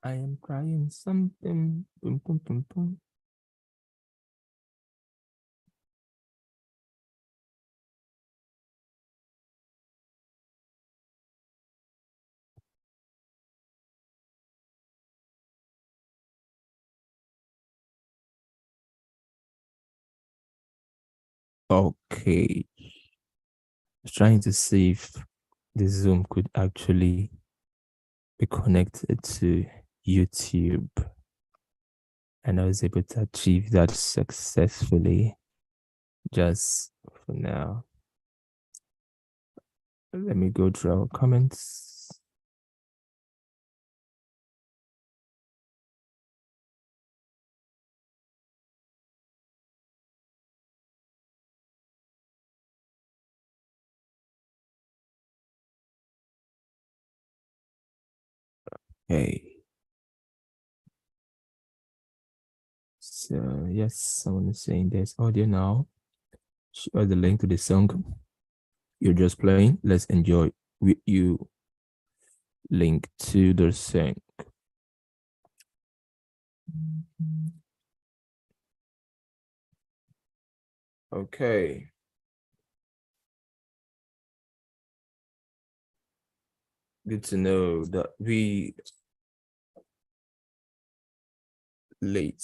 I am trying something. Boom, boom, boom, boom. Okay. I was trying to see if the Zoom could actually be connected to YouTube. And I was able to achieve that successfully. Just for now. Let me go through our comments. Okay. So yes, someone is saying there's audio now. Share the link to the song you're just playing. Let's enjoy with you. Link to the song. Okay. Good to know that we late.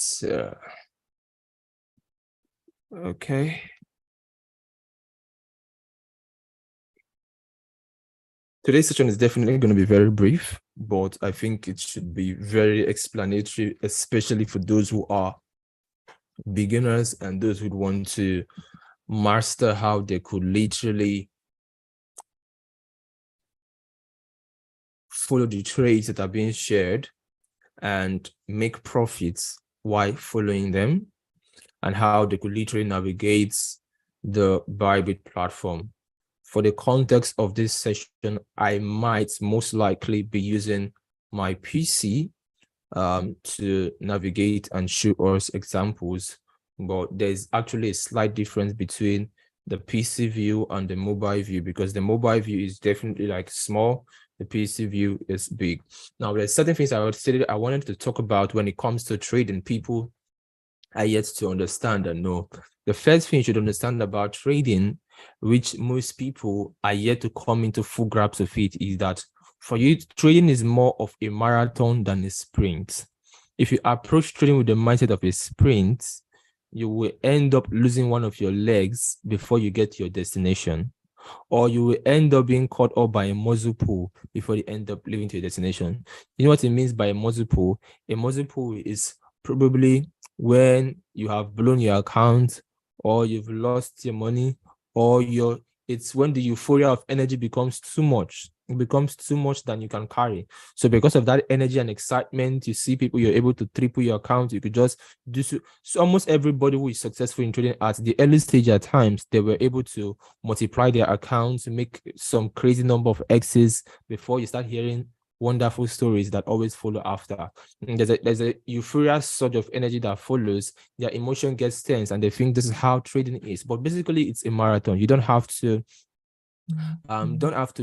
Okay. Today's session is definitely going to be very brief, but I think it should be very explanatory, especially for those who are beginners and those who want to master how they could literally follow the trades that are being shared and make profits while following them, and how they could literally navigate the Bybit platform. For the context of this session, I might most likely be using my PC to navigate and show us examples, but there's actually a slight difference between the PC view and the mobile view, because the mobile view is definitely like small, the PC view is big. Now, there's certain things I wanted to talk about when it comes to trading. People are yet to understand and know. The first thing you should understand about trading, which most people are yet to come into full grasp of it, is that for you, trading is more of a marathon than a sprint. If you approach trading with the mindset of a sprint, you will end up losing one of your legs before you get to your destination, or you will end up being caught up by a muzzle pull before you end up leaving to your destination. You know what it means by a muzzle pull? A muzzle pull is probably when you have blown your account, or you've lost your money, or it's when the euphoria of energy becomes too much. It becomes too much than you can carry. So because of that energy and excitement, you see people, you're able to triple your account. You could just do so. So almost everybody who is successful in trading at the early stage, at times, they were able to multiply their accounts, make some crazy number of X's before you start hearing wonderful stories that always follow after. And there's a euphoria surge of energy that follows. Their emotion gets tense and they think this is how trading is. But basically, it's a marathon. You don't have to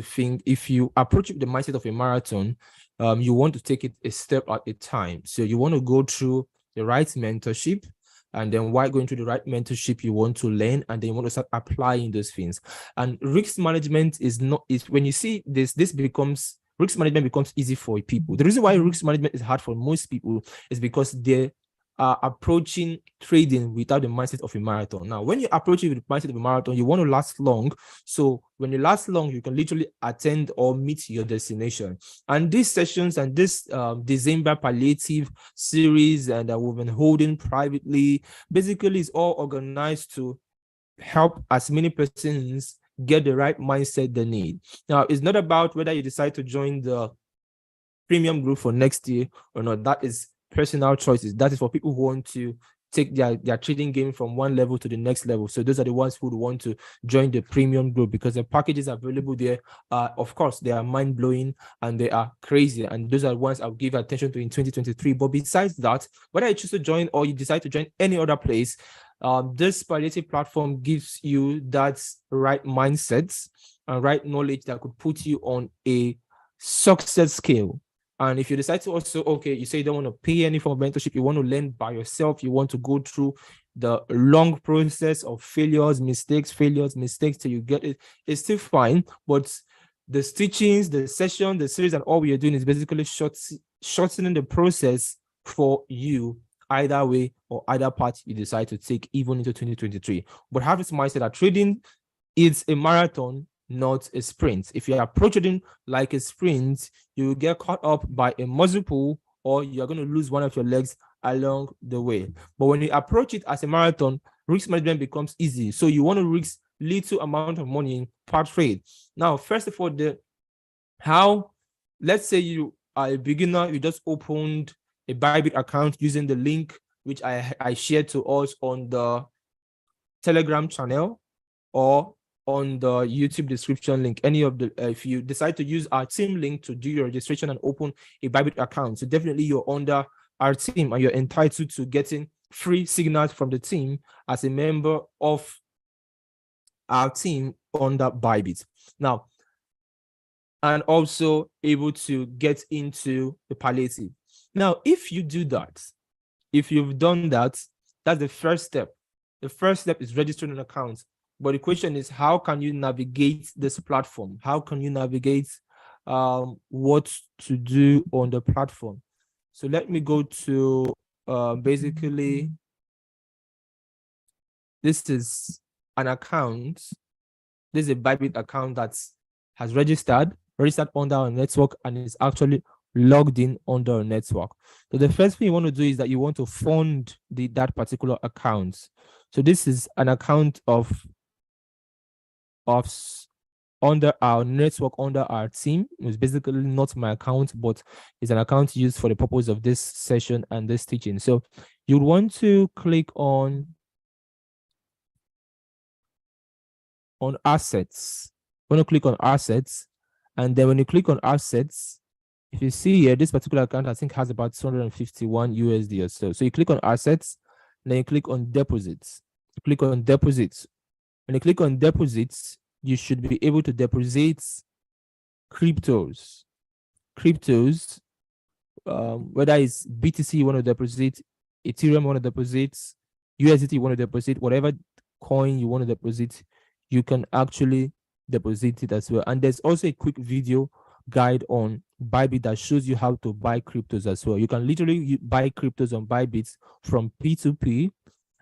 think. If you approach it with the mindset of a marathon, you want to take it a step at a time. So you want to go through the right mentorship, and then while going through the right mentorship, you want to learn, and then you want to start applying those things. And risk management is when you see this becomes risk management becomes easy for people. The reason why risk management is hard for most people is because they are approaching trading without the mindset of a marathon. Now, when you approach it with the mindset of a marathon, you want to last long. So when you last long, you can literally attend or meet your destination. And these sessions and this December palliative series and that we've been holding privately, basically is all organized to help as many persons get the right mindset they need. Now, it's not about whether you decide to join the premium group for next year or not. That is personal choices. That is for people who want to take their trading game from one level to the next level. So those are the ones who would want to join the premium group, because the packages available there, of course, they are mind-blowing and they are crazy. And those are the ones I'll give attention to in 2023. But besides that, whether you choose to join or you decide to join any other place, this palliative platform gives you that right mindset and right knowledge that could put you on a success scale. And if you decide to also, okay, you say you don't want to pay any form of mentorship, you want to learn by yourself, you want to go through the long process of failures, mistakes till you get it, it's still fine. But the teachings, the session, the series, and all we are doing is basically shortening the process for you, either way or either path you decide to take, even into 2023. But have this mindset that trading is a marathon, not a sprint. If you approach trading like a sprint, you will get caught up by a muscle pull, or you're going to lose one of your legs along the way. But when you approach it as a marathon, risk management becomes easy. So you want to risk little amount of money per trade. Now, first of all, let's say you are a beginner, you just opened a Bybit account using the link which I shared to us on the Telegram channel or on the YouTube description link. Any of the if you decide to use our team link to do your registration and open a Bybit account, so definitely you're under our team and you're entitled to getting free signals from the team as a member of our team under Bybit. Now, and also able to get into the palliative. Now, if you do that, if you've done that, that's the first step. The first step is registering an account. But the question is, how can you navigate this platform? How can you navigate what to do on the platform? So let me go to basically, this is an account. This is a Bybit account that has registered under our network and is actually logged in under our network. So the first thing you want to do is that you want to fund that particular account. So this is an account of under our network, under our team. It's basically not my account, but it's an account used for the purpose of this session and this teaching. So you want to click on assets. You want to click on assets, and then when you click on assets, if you see here, this particular account I think has about 251 USD or so. So you click on assets, then you click on deposits. You click on deposits. When you click on deposits, you should be able to deposit cryptos. Whether it's BTC you want to deposit, Ethereum you want to deposit, USDT you want to deposit, whatever coin you want to deposit, you can actually deposit it as well. And there's also a quick video guide on Bybit that shows you how to buy cryptos as well. You can literally buy cryptos on Bybit from P2P.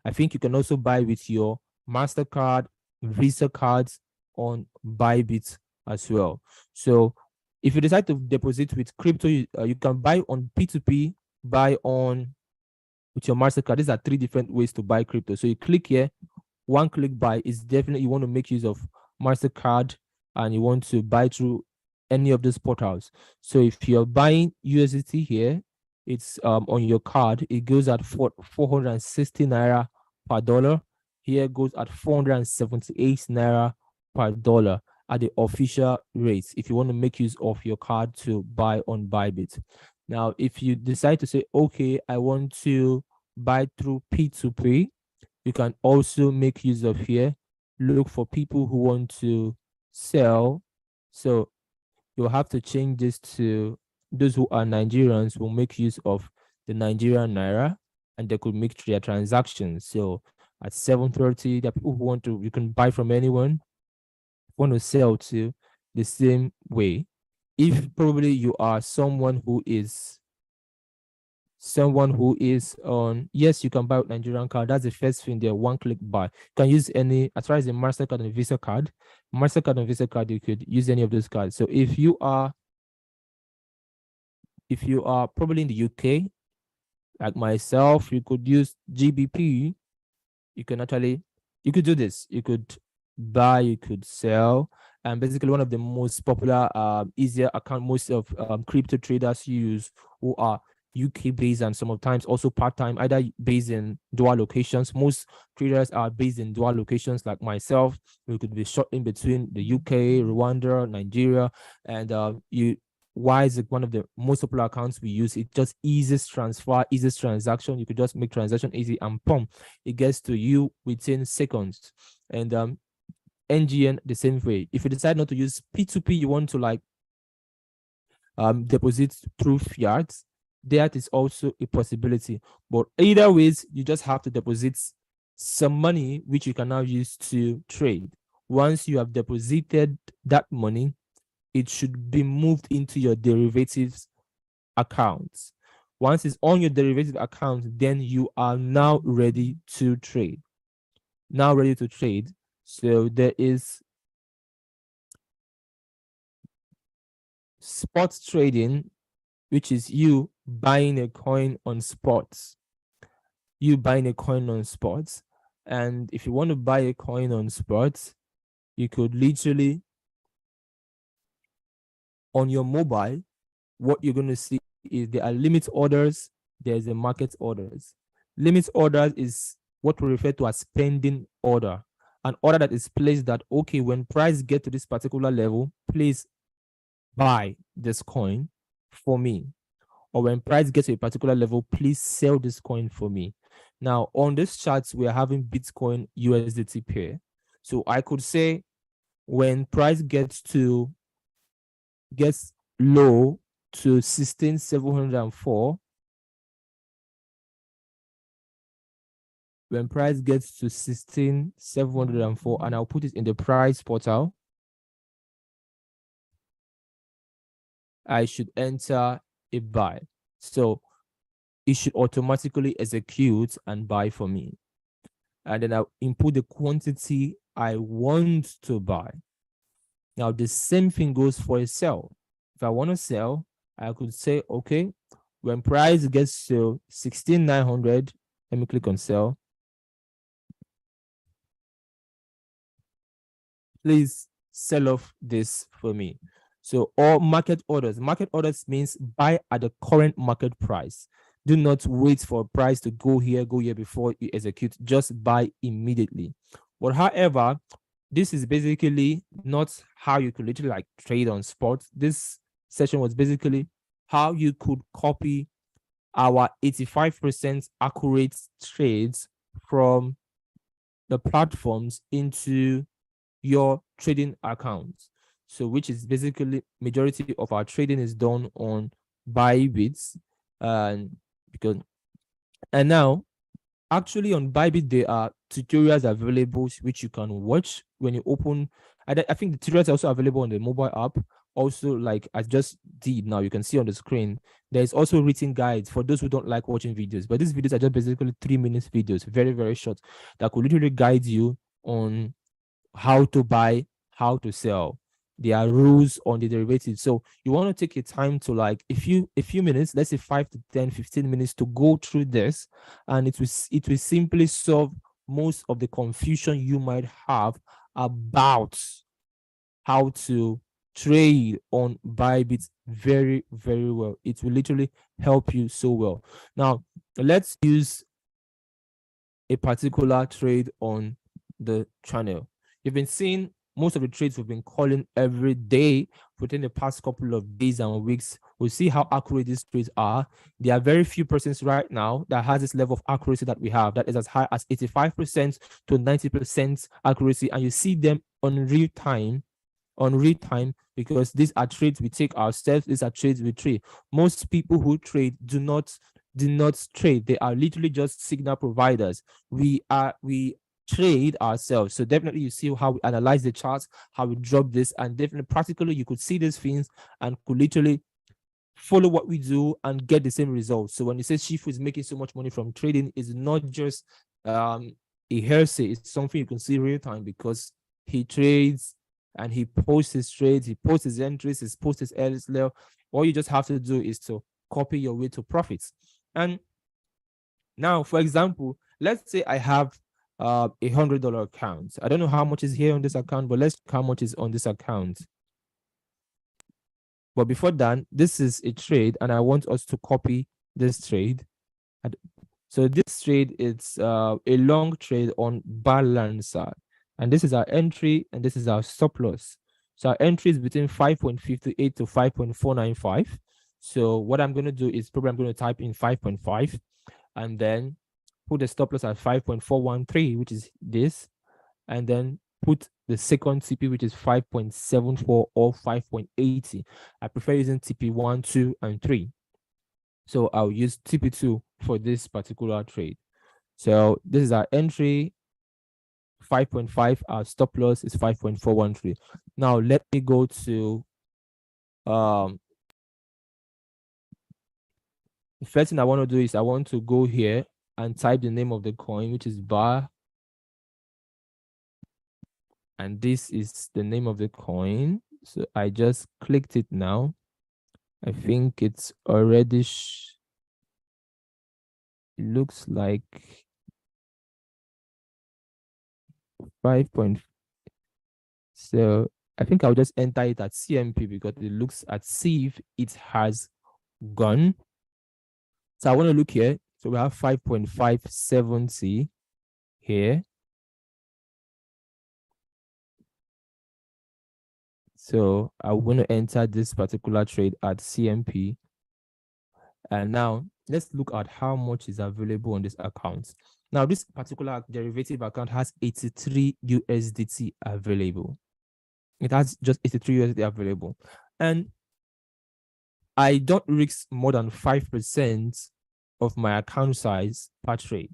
I think you can also buy with your MasterCard, Visa cards on Bybit as well. So if you decide to deposit with crypto, you can buy on P2P, buy on with your MasterCard. These are 3 different ways to buy crypto. So you click here, one click buy is definitely, you want to make use of MasterCard and you want to buy through any of these portals. So if you're buying USDT here, it's on your card, it goes at 460 Naira per dollar. Here goes at 478 Naira per dollar at the official rates if you want to make use of your card to buy on Bybit. Now, if you decide to say, okay, I want to buy through P2P, you can also make use of here, look for people who want to sell. So you'll have to change this to those who are Nigerians will make use of the Nigerian Naira and they could make their transactions. So at 7:30, there are people who want to, you can buy from anyone, want to sell to the same way. If probably you are someone who is on, yes, you can buy with Nigerian card. That's the first thing there, one click buy. You can use any, as far as the MasterCard and Visa card, you could use any of those cards. So if you are probably in the UK, like myself, you could use GBP. You could do this. You could buy, you could sell. And basically one of the most popular, easier account most of crypto traders use who are UK based and sometimes also part-time, either based in dual locations. Most traders are based in dual locations like myself. We could be short in between the UK, Rwanda, Nigeria, and why is it one of the most popular accounts we use? It just easiest transfer, easiest transaction. You could just make transaction easy and pump. It gets to you within seconds. And NGN the same way. If you decide not to use P2P, you want to like deposit through fiat, that is also a possibility. But either ways, you just have to deposit some money which you can now use to trade. Once you have deposited that money, it should be moved into your derivatives account. Once it's on your derivative account, then you are now ready to trade. So there is spot trading, which is you buying a coin on spots. And if you want to buy a coin on spots, you could literally, on your mobile, what you're going to see is there are limit orders, there's a market orders. Limit orders is what we refer to as pending order. An order that is placed that, okay, when price get to this particular level, please buy this coin for me. Or when price gets to a particular level, please sell this coin for me. Now, on this chart, we are having Bitcoin USDT pair. So I could say when price gets low to 16,704, when price gets to 16,704, and I'll put it in the price portal, I should enter a buy. So it should automatically execute and buy for me. And then I'll input the quantity I want to buy. Now, the same thing goes for a sell. If I want to sell, I could say, okay, when price gets to 16,900, let me click on sell. Please sell off this for me. So, or market orders. Market orders means buy at the current market price. Do not wait for a price to go here before you execute. Just buy immediately. But however, this is basically not how you could literally like trade on spot. This session was basically how you could copy our 85% accurate trades from the platforms into your trading account. So which is basically majority of our trading is done on Bybit. And now actually on Bybit there are tutorials available which you can watch when you open. I think the tutorials are also available on the mobile app. Also, like I just did now, you can see on the screen, there's also written guides for those who don't like watching videos. But these videos are just basically 3-minute videos, very, very short, that could literally guide you on how to buy, how to sell. There are rules on the derivatives. So you want to take your time to like a few minutes, let's say 5 to 10, 15 minutes to go through this, and it will simply solve most of the confusion you might have about how to trade on Bybit very, very well. It will literally help you so well. Now, let's use a particular trade on the channel. You've been seeing most of the trades we've been calling every day within the past couple of days and weeks. We'll see how accurate these trades are. There are very few persons right now that has this level of accuracy that we have, that is as high as 85% to 90% accuracy, and you see them on real time, because these are trades we take ourselves. These are trades we trade. Most people who trade do not trade. They are literally just signal providers. We trade ourselves. So definitely you see how we analyze the charts, how we drop this, and definitely practically you could see these things and could literally follow what we do and get the same results. So when you say Shifu is making so much money from trading, it's not just a hearsay. It's something you can see real time, because he trades and he posts his trades, he posts his entries, he posts his edits level. All you just have to do is to copy your way to profits. And now, for example, let's say I have $100 account. I don't know how much is here on this account, but let's check how much is on this account. But before that, this is a trade, and I want us to copy this trade. So this trade is a long trade on Balancer, and this is our entry, and this is our stop loss. So our entry is between 5.58 to 5.495. So what I'm going to do is probably I'm going to type in 5.5 and then put the stop loss at 5.413, which is this, and then put the second TP, which is 5.74 or 5.80. I prefer using TP 1, 2, and 3. So I'll use TP2 for this particular trade. So this is our entry, 5.5. Our stop loss is 5.413. Now let me go to the first thing I want to do is I want to go here and type the name of the coin, which is bar. And this is the name of the coin. So I just clicked it now. I think it's already, it looks like 5. So I think I'll just enter it at CMP because it looks at see if it has gone. So I want to look here. So we have 5.570 here. So I'm going to enter this particular trade at CMP. And now let's look at how much is available on this account. Now, this particular derivative account has 83 USDT available. It has just 83 USDT available. And I don't risk more than 5% of my account size per trade.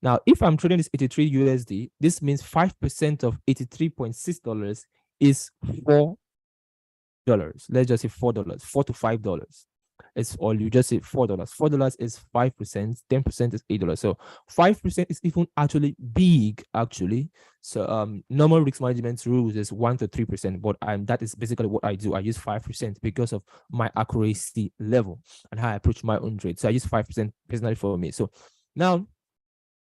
Now, if I'm trading this 83 USD, this means 5% of $83.6 is $4. Let's just say $4, $4 to $5. It's all you just say $4. $4 is 5%, 10% is $8. So 5% is even actually big, actually. So normal risk management rules is 1 to 3%, but that is basically what I do. I use 5% because of my accuracy level and how I approach my own trade. So I use 5% personally for me. So now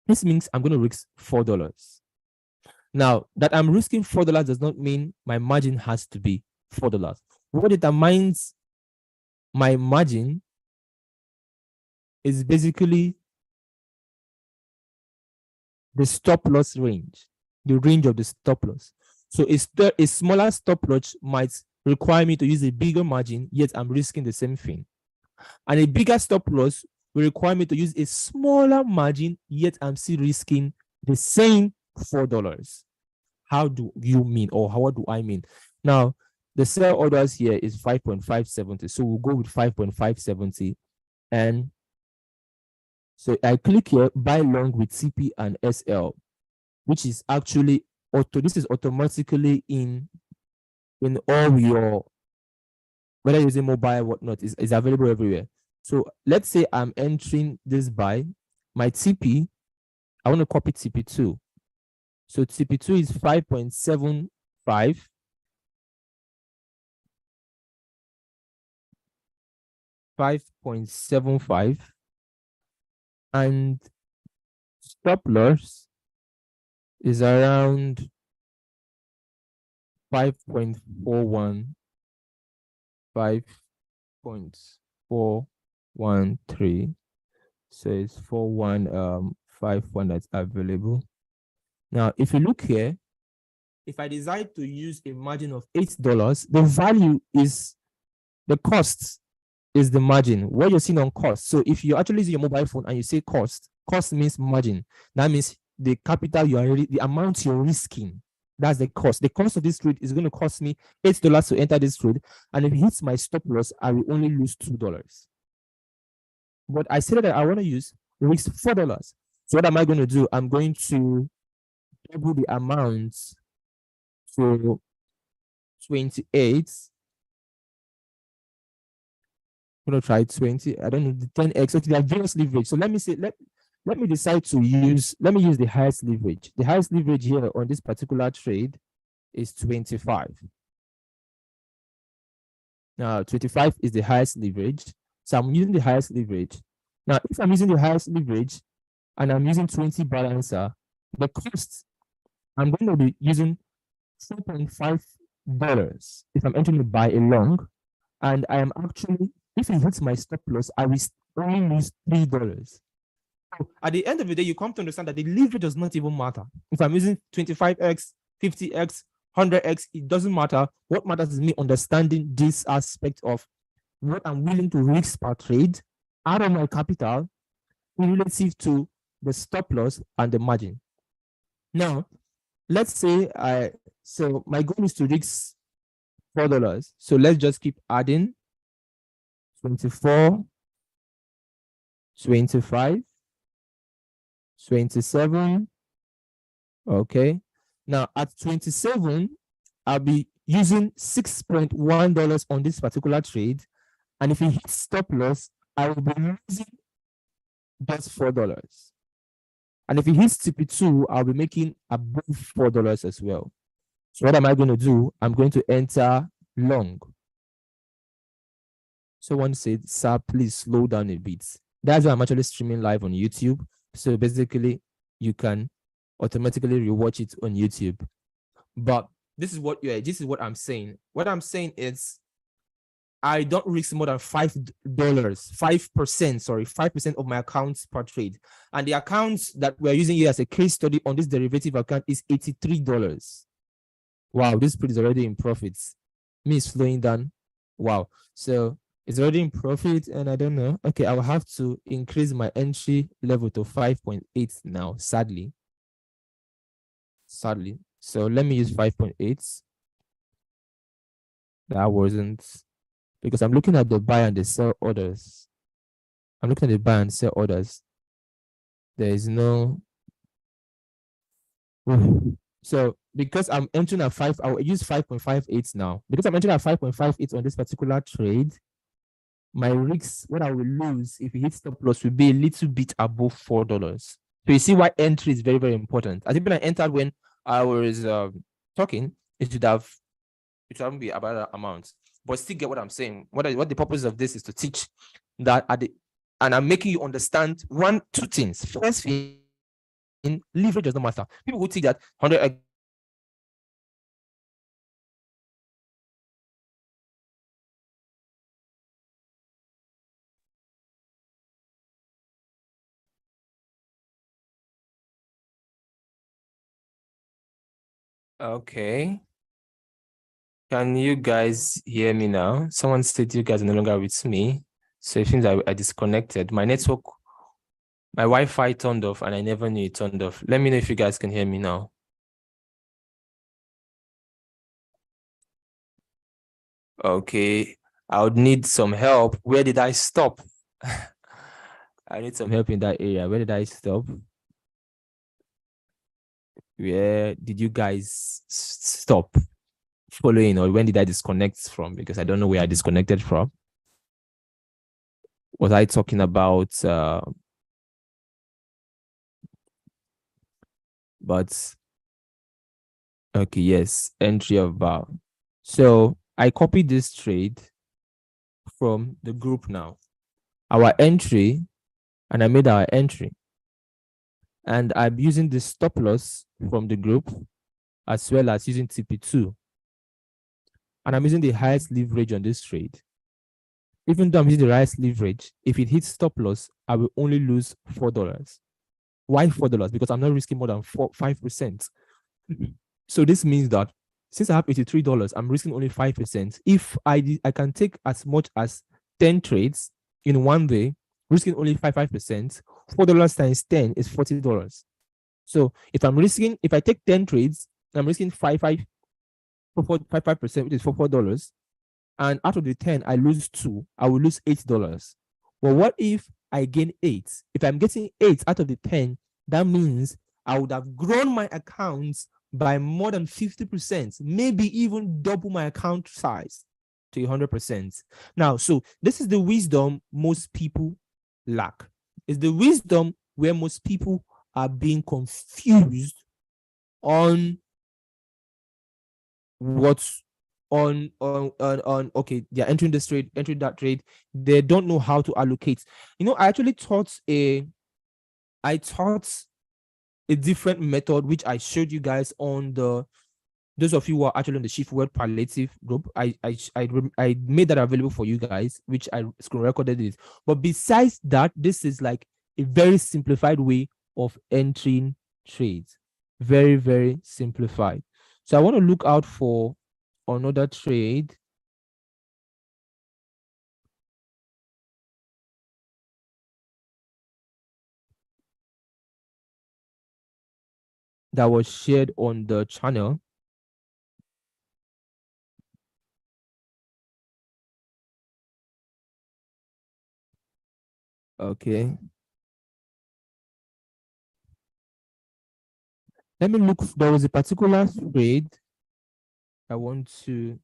this means I'm going to risk $4. Now that I'm risking $4 does not mean my margin has to be $4. What determines my margin is basically the stop loss range, the range of the stop loss. So a smaller stop loss might require me to use a bigger margin, yet I'm risking the same thing. And a bigger stop loss will require me to use a smaller margin, yet I'm still risking the same $4. How do you mean, or what do I mean? Now, the sell orders here is 5.570. So we'll go with 5.570. And so I click here, buy long with CP and SL, which is actually this is automatically in all your, whether you're using mobile or whatnot, is available everywhere. So let's say I'm entering this buy, my TP, I want to copy TP2. So TP2 is 5.75. 5.75, and stop loss is around 5.41, 5.413. So it's 4151 that's available. Now, if you look here, if I decide to use a margin of $8, the value is the cost is the margin. What you're seeing on cost. So if you're actually using your mobile phone and you say cost means margin. That means the capital the amount you're risking. That's the cost. The cost of this trade is going to cost me $8 to enter this trade. And if it hits my stop loss, I will only lose $2. But I said that I want to use risk $4. So what am I going to do? I'm going to double the amount to 28. I'm going to try 20. I don't know, the 10x. Okay, there are various leverage. So let me say, let me decide to use, let me use the highest leverage. The highest leverage here on this particular trade is 25. Now, 25 is the highest leverage. So I'm using the highest leverage. Now, if I'm using the highest leverage and I'm using 20 balancer, the cost, I'm going to be using $4.5 if I'm entering to buy a long. And I am actually, if it hits my stop loss, I will only lose $3. So at the end of the day, you come to understand that the leverage does not even matter. If I'm using 25x, 50x, 100x, it doesn't matter. What matters is me understanding this aspect of what I'm willing to risk per trade out of my capital relative to the stop loss and the margin. Now, let's say so my goal is to risk $4. So let's just keep adding 24, 25, 27. Okay. Now at 27, I'll be using $6.1 on this particular trade. And if it hits stop loss, I will be losing just $4. And if it hits TP2, I'll be making above $4 as well. So what am I going to do? I'm going to enter long. Someone said, sir, please slow down a bit. That's why I'm actually streaming live on YouTube. So basically, you can automatically rewatch it on YouTube. But this is what I'm saying. What I'm saying is I don't risk more than $5, 5%, sorry, 5% of my accounts per trade. And the accounts that we're using here as a case study on this derivative account is $83. Wow, this trade is already in profits. Me slowing down. Wow. So it's already in profit, and I don't know. Okay, I will have to increase my entry level to 5.8 now, sadly. So let me use 5.8. That wasn't, because I'm looking at the buy and the sell orders. I'm looking at the buy and sell orders. There is no. So because I'm entering at 5, I'll use 5.58 now. Because I'm entering at 5.58 on this particular trade, my risks, what I will lose if it hits stop loss will be a little bit above $4. So you see why entry is very, very important. I think when I entered when I was talking, it shouldn't be about that amount. But still get what I'm saying. What the purpose of this is to teach that and I'm making you understand two things. First thing, leverage does not matter. People who think that 100. Okay. Can you guys hear me now? Someone said you guys are no longer with me. So it seems I disconnected. My network, my Wi-Fi turned off and I never knew it turned off. Let me know if you guys can hear me now. Okay. I would need some help. Where did I stop? I need some help in that area. Where did I stop? Where did you guys stop following, or when did I disconnect from? Because I don't know where I disconnected from. Was I talking about but okay, yes, entry of bar. So I copied this trade from the group now. Our entry, and I made our entry. And I'm using the stop loss from the group as well as using TP2. And I'm using the highest leverage on this trade. Even though I'm using the highest leverage, if it hits stop loss, I will only lose $4. Why $4? Because I'm not risking more than 5%. So this means that since I have $83, I'm risking only 5%. If I can take as much as 10 trades in one day, risking only 5%, $4 times 10 is $40. So if I take 10 trades, I'm risking 5%, which is $4. And out of the 10, I lose 2, I will lose $8. Well, what if I gain 8? If I'm getting 8 out of the 10, that means I would have grown my accounts by more than 50%, maybe even double my account size to 100%. Now, so this is the wisdom most people lack. It's the wisdom where most people are being confused on what's on okay, they're entering that trade. They don't know how to allocate. I actually taught a different method which I showed you guys on those of you who are actually on the Shift World Palliative group. I made that available for you guys, which I screen recorded it. But besides that, this is like a very simplified way of entering trades. Very, very simplified. So I want to look out for another trade. that was shared on the channel. Okay. Let me look. There was a particular trade I want to.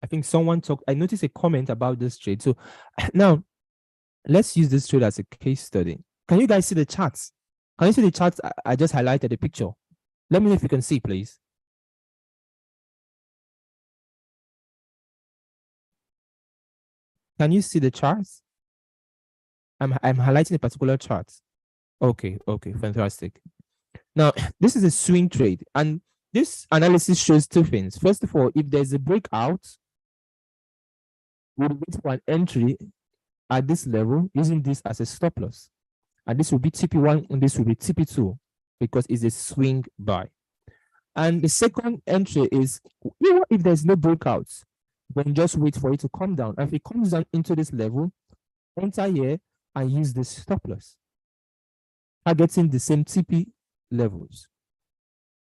I think someone talked. I noticed a comment about this trade. So now let's use this trade as a case study. Can you guys see the charts? Can you see the charts? I just highlighted the picture. Let me know if you can see, please. Can you see the charts? I'm highlighting a particular chart. Okay, fantastic. Now, this is a swing trade, and this analysis shows two things. First of all, if there's a breakout, we'll wait for an entry at this level using this as a stop loss. And this will be TP1 and this will be TP2 because it's a swing buy. And the second entry is even if there's no breakouts, then just wait for it to come down. And if it comes down into this level, enter here and use the stop loss, targeting the same TP levels.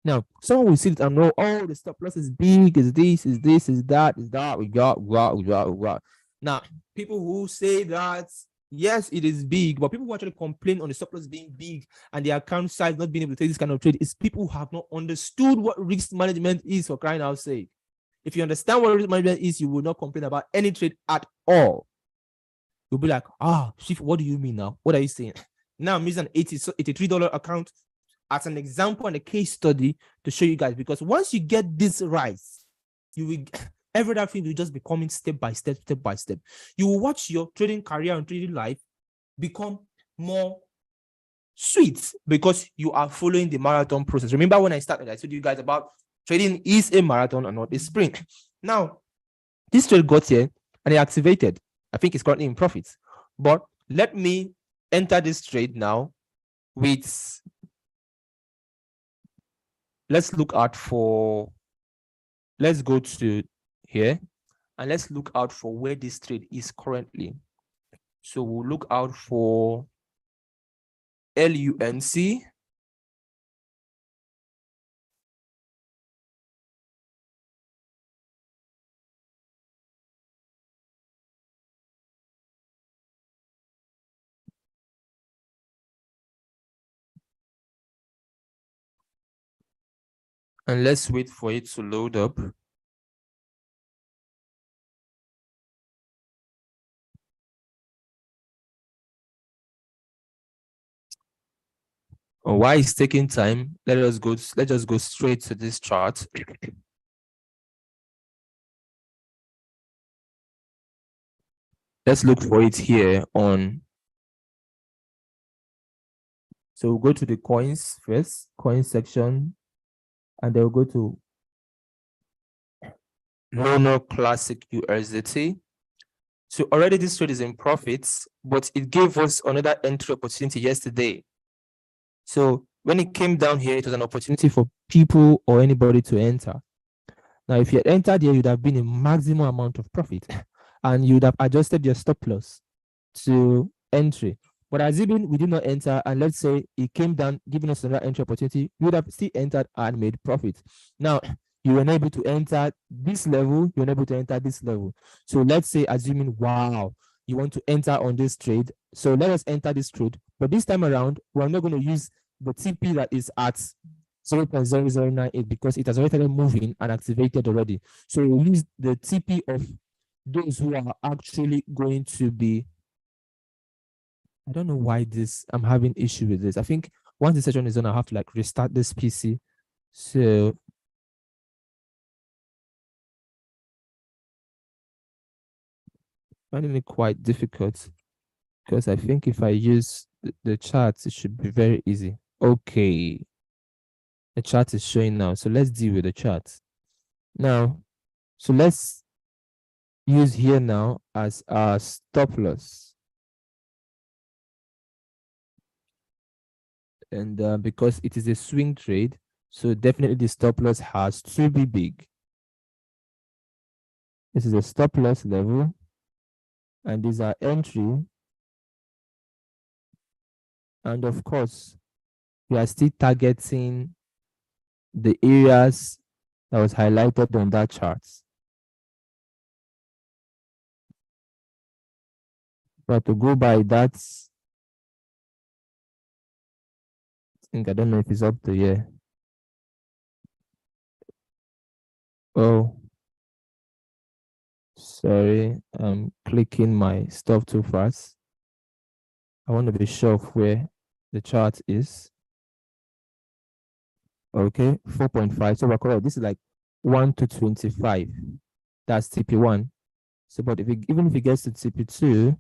Now, someone will see it and know, oh, the stop loss is big, is this, is that, we got. Now, people who say that, yes, it is big, but people who actually complain on the stop loss being big and the account size not being able to take this kind of trade is people who have not understood what risk management is, for crying out sake. If you understand what risk management is, you will not complain about any trade at all. You'll be like, Chief, what do you mean now? What are you saying? Now I'm using an $83 account as an example and a case study to show you guys, because once you get this right, you will every other thing will just be coming step by step. You will watch your trading career and trading life become more sweet because you are following the marathon process. Remember when I started, I told you guys about trading is a marathon and not a sprint. Now, this trade got here and it activated. I think it's currently in profits. But let me enter this trade now with, let's look out for, let's go to here and let's look out for where this trade is currently. So we'll look out for LUNC. And let's wait for it to load up. Why it's taking time? Let's just go straight to this chart. Let's look for it here on. So we'll go to the coins first, coin section, and then we'll go to Mono Classic USDT. So already this trade is in profits, but it gave us another entry opportunity yesterday. So when it came down here, it was an opportunity for people or anybody to enter. Now, if you had entered here, you'd have been a maximum amount of profit and you'd have adjusted your stop loss to entry. But assuming we did not enter, and let's say it came down, giving us another entry opportunity, we would have still entered and made profit. Now, you were able to enter this level, you're able to enter this level. So let's say, assuming, wow, you want to enter on this trade. So let us enter this trade. But this time around, we're not going to use the TP that is at 0.0098 because it has already started moving and activated already. So we'll use the TP of those who are actually going to be. I don't know why I'm having issue with this. I think once the session is done, I'll have to like restart this PC. So finding it quite difficult because I think if I use the charts, it should be very easy. Okay. The chart is showing now. So let's deal with the chart. Now, so let's use here now as our stop loss. And because it is a swing trade, so definitely the stop loss has to be big. This is a stop loss level, and these are entry And of course, we are still targeting the areas that was highlighted on that chart. But to go by that, I don't know if it's up to here. Oh, sorry, I'm clicking my stuff too fast. I want to be sure of where the chart is. Okay, 4.5. So we're correct. This is like 1 to 25. That's TP1. So, but if it, even if it gets to TP2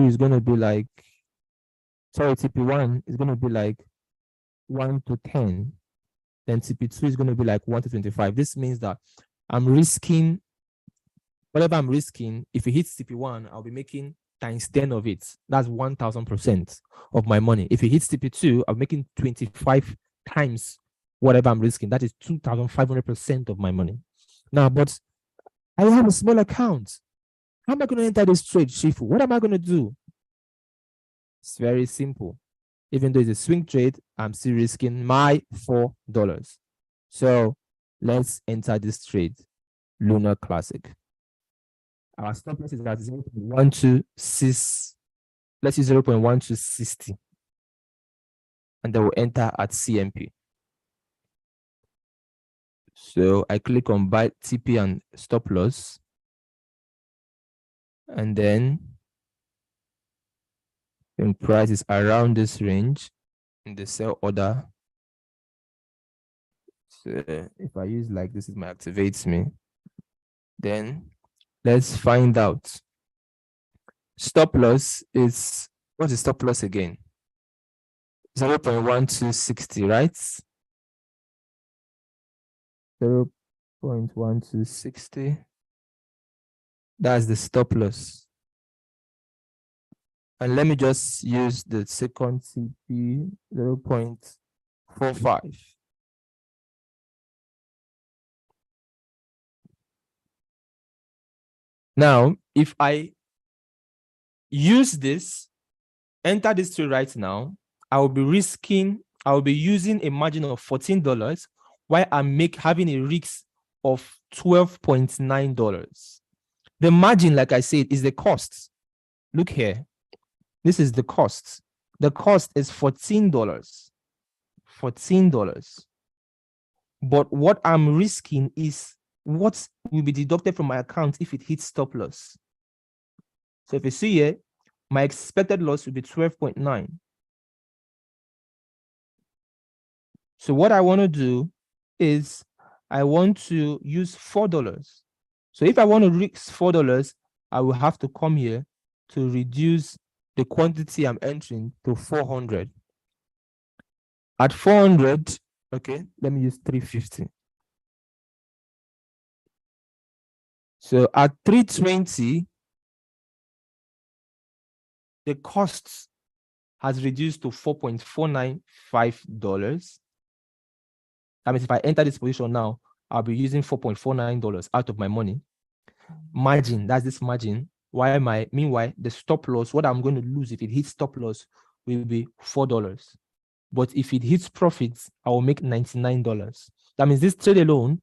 is going to be like, sorry, TP1 is going to be like 1 to 10. Then TP2 is going to be like 1 to 25. This means that I'm risking, whatever I'm risking, if it hits TP1, I'll be making times 10 of it. That's 1,000% of my money. If it hits TP2, I'm making 25 times whatever I'm risking. That is 2,500% of my money. Now, but I have a small account. How am I going to enter this trade, Shifu? What am I going to do? It's very simple. Even though it's a swing trade, I'm still risking my $4. So let's enter this trade, Lunar Classic. Our stop loss is at 0.126. Let's use 0.1260. And then we'll enter at CMP. So I click on buy TP and stop loss. And then the price is around this range in the sell order. So if I use like this, is my activates me. Then let's find out. Stop loss is, what is stop loss again? 0.1260, right? 0.1260. That's the stop loss. And let me just use the second CP, 0.45. Now, if I use this, enter this trade right now, I will be using a margin of $14 while I'm having a risk of $12.9. The margin, like I said, is the cost. Look here. This is the cost. The cost is $14. $14. But what I'm risking is what will be deducted from my account if it hits stop loss. So if you see here, my expected loss will be 12.9. So what I want to do is I want to use $4. So if I want to risk $4, I will have to come here to reduce the quantity I'm entering to 400. At 400, okay, let me use 350. So at 320, the cost has reduced to $4.495. That means if I enter this position now, I'll be using $4.49 out of my money. Margin, that's this margin. Meanwhile, the stop loss, what I'm going to lose if it hits stop loss will be $4. But if it hits profits, I will make $99. That means this trade alone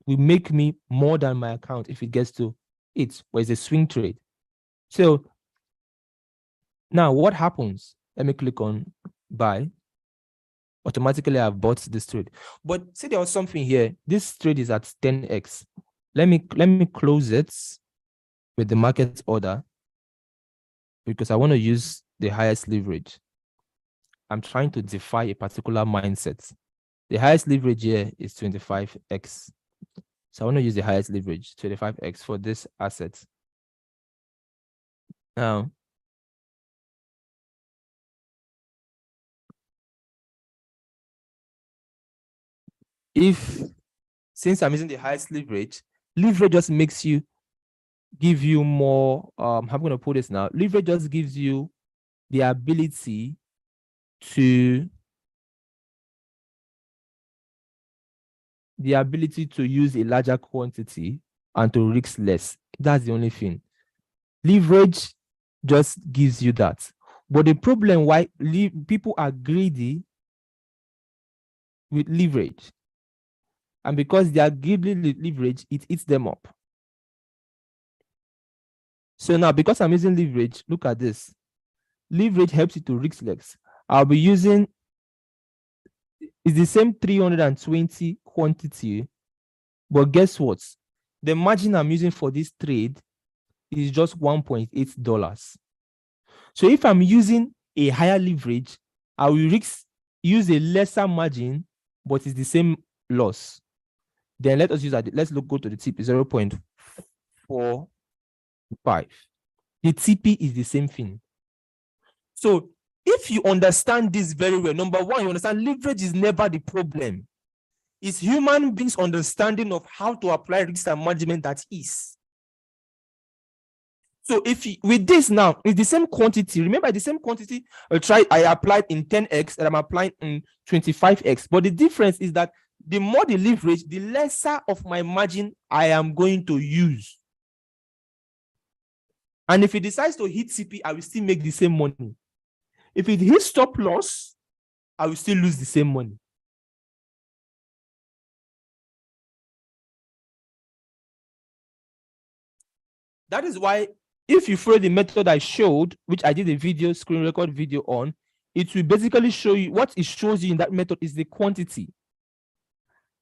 will make me more than my account if it gets to it, where it's a swing trade. So now what happens? Let me click on buy. Automatically I've bought this trade. But see, there was something here. This trade is at 10x. Let me close it with the market order because I want to use the highest leverage. I'm trying to defy a particular mindset. The highest leverage here is 25x. So I want to use the highest leverage, 25x, for this asset. Now, since I'm using the highest leverage just makes you give you more, how am I going to put this now? Leverage just gives you the ability to use a larger quantity and to risk less. That's the only thing. Leverage just gives you that. But the problem why people are greedy with leverage, and because they are greedy with leverage, it eats them up. So now, because I'm using leverage, look at this. Leverage helps you to risk less. I'll be using, it's the same 320 quantity, but guess what? The margin I'm using for this trade is just $1.8. So if I'm using a higher leverage, I will use a lesser margin, but it's the same loss. Then let us use that. Let's go to the TP 0.45. The TP is the same thing. So if you understand this very well, number one, you understand leverage is never the problem. It's human beings' understanding of how to apply risk and management that is. So if with this now, it's the same quantity. Remember, the same quantity I applied in 10x and I'm applying in 25x. But the difference is that the more the leverage, the lesser of my margin I am going to use. And if it decides to hit CP, I will still make the same money. If it hits stop loss, I will still lose the same money. That is why if you follow the method I showed, which I did a video, screen record video on, it will basically show you what it shows you in that method is the quantity.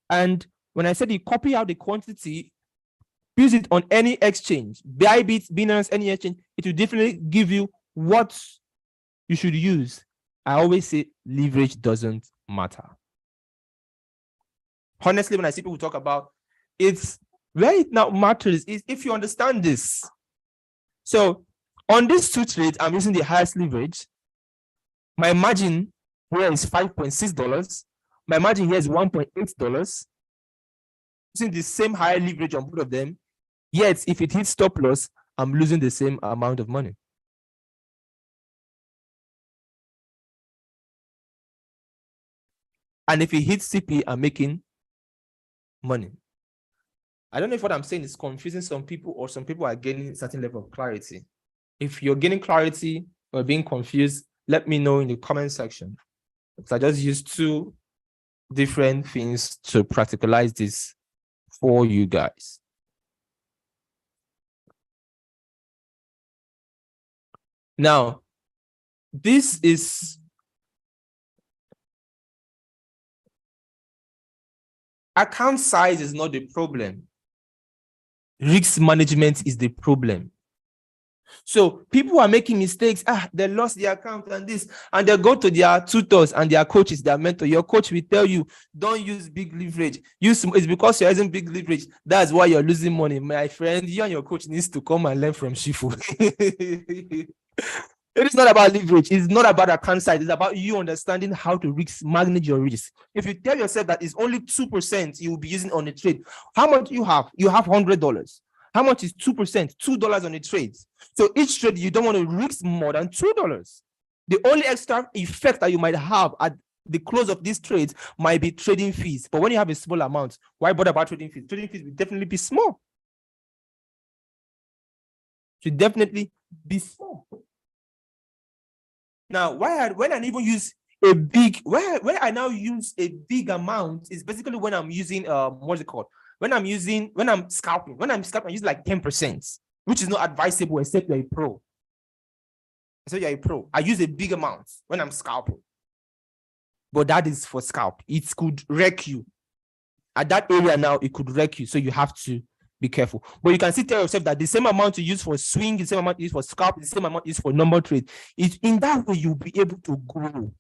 And when I said you copy out the quantity, use it on any exchange, Bybit, Binance, any exchange, it will definitely give you what you should use. I always say leverage doesn't matter. Honestly, when I see people talk about it's where it now matters is if you understand this. So on these two trades, I'm using the highest leverage. My margin here is $5.6. My margin here is $1.8. Using the same higher leverage on both of them. Yet, if it hits stop loss, I'm losing the same amount of money. And if it hits CP, I'm making money. I don't know if what I'm saying is confusing some people or some people are gaining a certain level of clarity. If you're gaining clarity or being confused, let me know in the comment section. Because I just used two different things to practicalize this for you guys. Now, this is account size is not the problem. Risk management is the problem. So people are making mistakes. They lost their account and this, and they go to their tutors and their coaches, their mentor. Your coach will tell you, don't use big leverage. It's because you're using big leverage. That's why you're losing money. My friend, you and your coach needs to come and learn from Shifu. It is not about leverage. It's not about account size. It's about you understanding how to manage your risk. If you tell yourself that it's only 2% you will be using on a trade, how much you have? You have $100. How much is 2%? $2 on a trade. So each trade, you don't want to risk more than $2. The only extra effect that you might have at the close of these trades might be trading fees. But when you have a small amount, why bother about trading fees? Trading fees will definitely be small. Should definitely be small. Now, when I even use a big, where I now use a big amount is basically when I'm using what's it called? When I'm scalping. When I'm scalping, I use like 10%, which is not advisable except you're a pro. I use a big amount when I'm scalping. But that is for scalp. It could wreck you. At that area now, it could wreck you. So you have to be careful. But you can still tell yourself that the same amount you use for swing, the same amount you use for scalp, the same amount you use for normal trade. In that way, you'll be able to grow.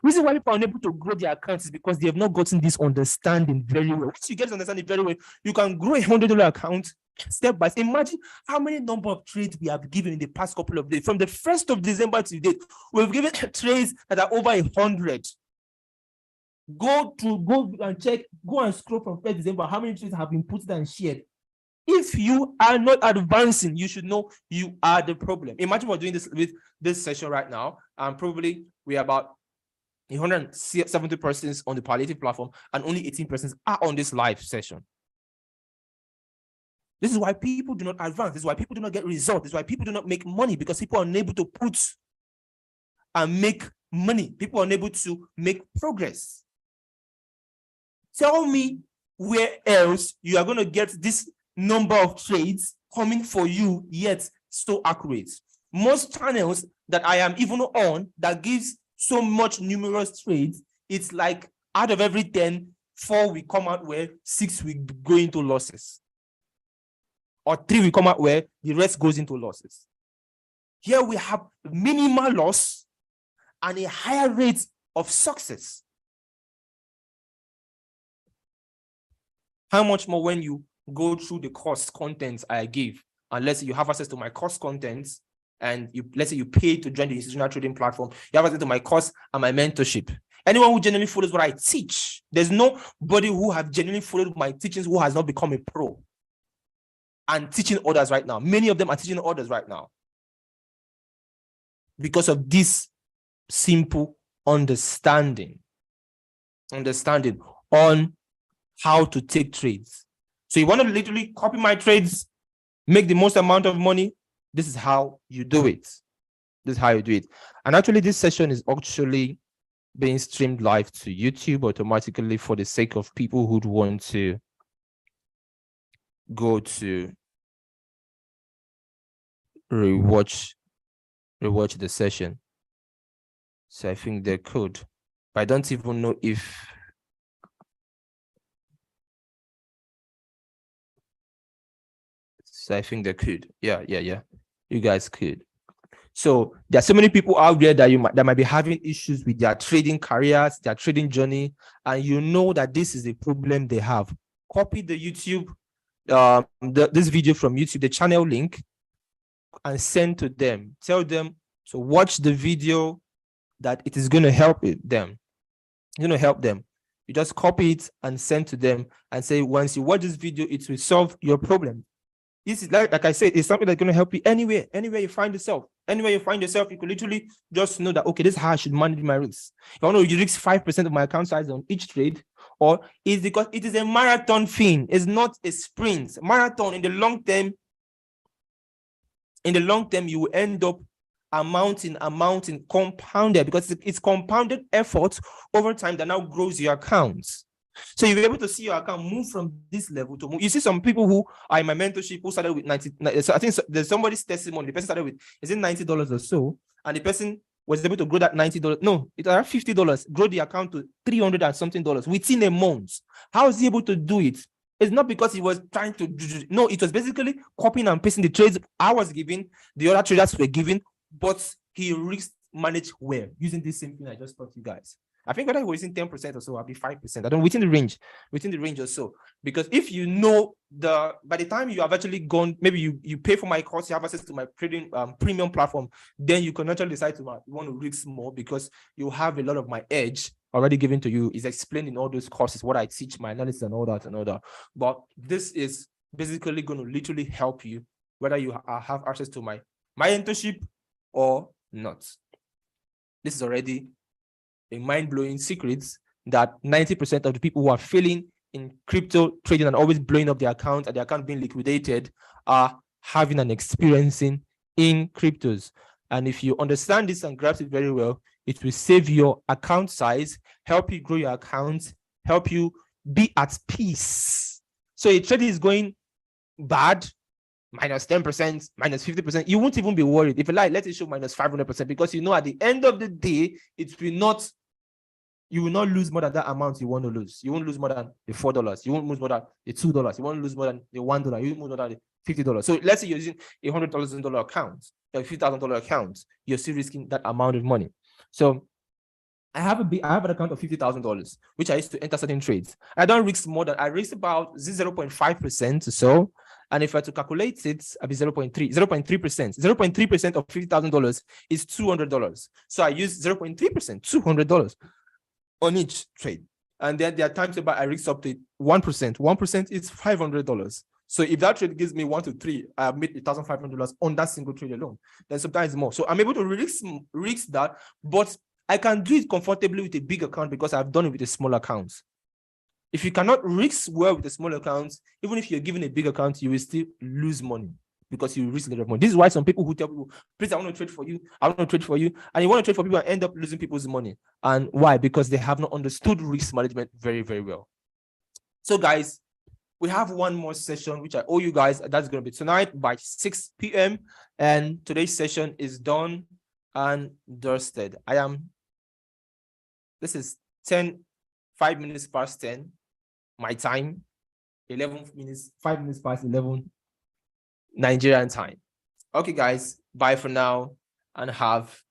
Reason why people are unable to grow their accounts is because they have not gotten this understanding very well. Once you get this understanding very well, you can grow a $100 account step by step. Imagine how many number of trades we have given in the past couple of days. From the 1st of December to date, we've given trades that are over 100. Go and check, go and scroll from 1st December, how many trades have been put and shared. If you are not advancing, you should know you are the problem. Imagine we're doing this with this session right now, and probably we're about 170 persons on the palliative platform, and only 18 persons are on this live session. This is why people do not advance. This is why people do not get results. This is why people do not make money, because people are unable to put and make money. People are unable to make progress. Tell me where else you are going to get this number of trades coming for you, yet so accurate. Most channels that I am even on that gives so much numerous trades, it's like out of every 10, 4 will come out where 6 will go into losses. Or 3 will come out where the rest goes into losses. Here we have minimal loss and a higher rate of success. How much more when you go through the course contents I give, unless you have access to my course contents and let's say you pay to join the institutional trading platform, you have access to my course and my mentorship. Anyone who genuinely follows what I teach, there's nobody who have genuinely followed my teachings who has not become a pro and teaching others right now. Many of them are teaching others right now because of this simple understanding on how to take trades. So you want to literally copy my trades, make the most amount of money. This is how you do it. This is how you do it. And actually, this session is actually being streamed live to YouTube automatically for the sake of people who'd want to go to rewatch the session. So I think they could, but I don't even know if so I think they could. Yeah. You guys could. So there are so many people out there that might be having issues with their trading careers, their trading journey, and you know that this is a problem they have. Copy the YouTube, this video from YouTube, the channel link, and send to them. Tell them to watch the video, that it is going to help them. It's going to help them. You just copy it and send to them and say, once you watch this video, it will solve your problem. This is like I said, it's something that's going to help you anywhere you find yourself. Anywhere you find yourself, you can literally just know that, okay, this is how I should manage my risks. If I want to risk 5% of my account size on each trade, or is because it is a marathon thing. It's not a sprint. Marathon in the long term, you will end up amounting compounded, because it's compounded effort over time that now grows your accounts. So you'll be able to see your account move from this level to move. You see some people who are in my mentorship who started with 90. So I think there's somebody's testimony. The person started with, is it $90 or so? And the person was able to grow that $90. No, it's around $50. Grow the account to $300 and something within a month. How is he able to do it? It's not because he was trying to. No, it was basically copying and pasting the trades I was giving, the other traders were giving, but he risk managed well using this same thing I just taught you guys. I think whether we're using 10% or so, I'll be 5%. I don't know, within the range or so. Because if you know by the time you have actually gone, maybe you pay for my course, you have access to my trading premium platform, then you can actually decide to want to risk more, because you have a lot of my edge already given to you. Is explained in all those courses, what I teach, my analysis and all that. But this is basically going to literally help you, whether you have access to my mentorship or not. This is already a mind-blowing secret that 90% of the people who are failing in crypto trading and always blowing up their account and their account being liquidated are having an experiencing in cryptos. And if you understand this and grasp it very well, it will save your account size, help you grow your account, help you be at peace. So a trade is going bad, minus 10%, minus 50%, you won't even be worried. If you like, let it show minus 500%, because you know at the end of the day, you will not lose more than that amount you want to lose. You won't lose more than the $4. You won't lose more than the $2. You won't lose more than the $1. You won't lose more than the $50. So let's say you're using a $100,000 account, a $50,000 account, you're still risking that amount of money. So I have an account of $50,000, which I used to enter certain trades. I don't risk more than, I risk about 0.5% or so. And if I had to calculate it, I'd be 0.3%. 0.3% of $50,000 is $200. So I use 0.3%, $200 on each trade. And then there are times where I risk up to 1%. 1% is $500. So if that trade gives me 1 to 3, I have made $1,500 on that single trade alone. Then sometimes more. So I'm able to risk that, but I can do it comfortably with a big account because I've done it with a small account. If you cannot risk well with a small account, even if you're given a big account, you will still lose money because you risk a lot of money. This is why some people who tell people, please, I want to trade for you. I want to trade for you. And you want to trade for people and end up losing people's money. And why? Because they have not understood risk management very, very well. So guys, we have one more session, which I owe you guys. That's going to be tonight by 6 p.m. And today's session is done and dusted. This is 5 minutes past 10, my time, 5 minutes past 11, Nigerian time. Okay, guys, bye for now and have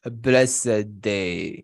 a blessed day.